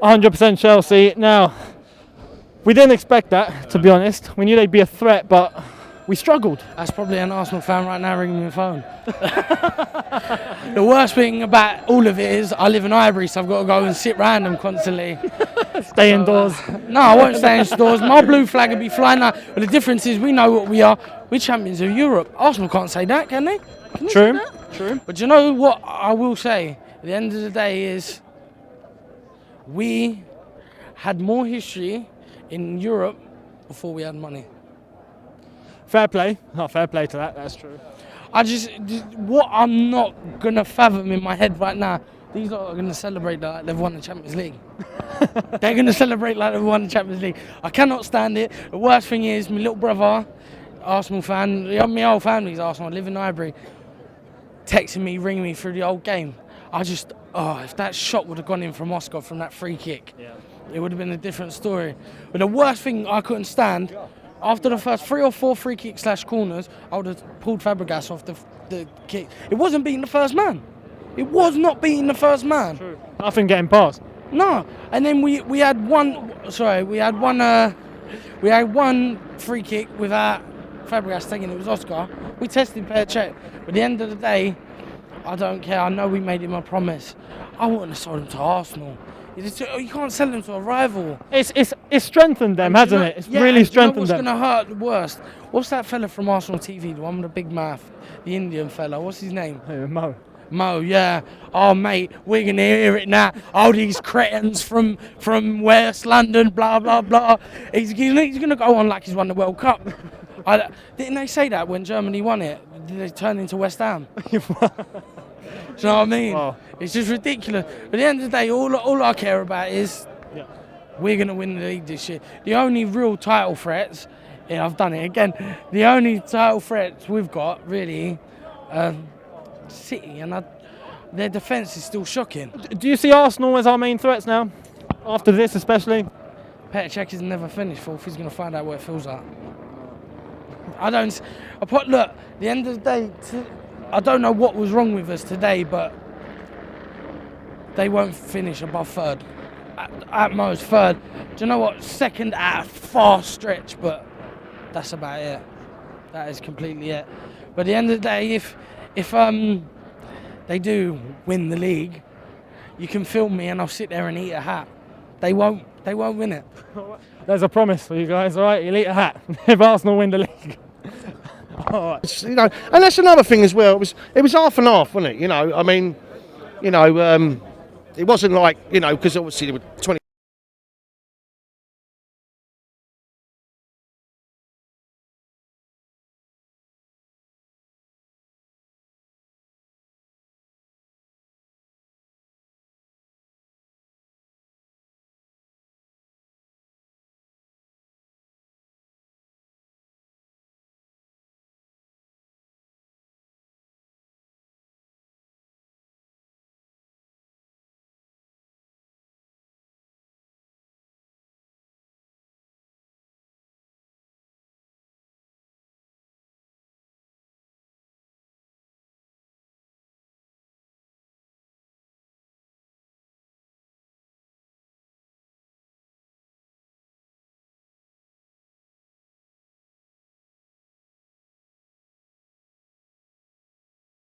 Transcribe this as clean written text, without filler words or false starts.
100% Chelsea. Now, we didn't expect that, to be honest. We knew they'd be a threat, but we struggled. That's probably an Arsenal fan right now ringing me on the phone. The worst thing about all of it is I live in Highbury, so I've got to go and sit random constantly. Stay indoors. No, I won't stay indoors. My blue flag will be flying out. But the difference is we know what we are. We're champions of Europe. Arsenal can't say that, can they? Can they say True. that? True. But you know what I will say? At the end of the day is we had more history in Europe before we had money. Fair play. Oh, fair play to that. That's true. What I'm not going to fathom in my head right now, these lot are going to celebrate like they've won the Champions League. They're going to celebrate like they've won the Champions League. I cannot stand it. The worst thing is my little brother, Arsenal fan, my whole family's Arsenal, I live in Highbury, texting me, ringing me through the old game. If that shot would have gone in from Oscar from that free kick, it would have been a different story. But the worst thing I couldn't stand, after the first 3 or 4 free kick / corners, I would have pulled Fabregas off the kick. It wasn't beating the first man. It was not beating the first man. True. Nothing getting past. No. And then we had one free kick without Fabregas taking it. It was Oscar. We tested Petr Cech. But at the end of the day, I don't care. I know we made him a promise. I wouldn't have sold him to Arsenal. You can't sell him to a rival. It's strengthened them, hasn't it? It's really strengthened them. What's going to hurt the worst? What's that fella from Arsenal TV, the one with the big mouth? The Indian fella. What's his name? Mo, yeah. Oh, mate, we're going to hear it now. Oh, these cretins from West London, blah, blah, blah. He's going to go on like he's won the World Cup. Didn't they say that when Germany won it? Did they turn into West Ham? Do you know what I mean? Wow. It's just ridiculous. But at the end of the day, all I care about is we're going to win the league this year. The only real title threats, I've done it again, the only title threats we've got, really, City, and their defence is still shocking. Do you see Arsenal as our main threats now? After this, especially? Petr Cech has never finished fourth. He's going to find out what it feels like. Look, at the end of the day, I don't know what was wrong with us today, but they won't finish above third. At most third. Do you know what? Second at a far stretch, but that's about it. That is completely it. But at the end of the day, if they do win the league, you can film me and I'll sit there and eat a hat. They won't win it. There's a promise for you guys, all right? You'll eat a hat if Arsenal win the league. All right. And that's another thing as well. It was half and half, wasn't it? I mean, it wasn't like, because obviously there were 20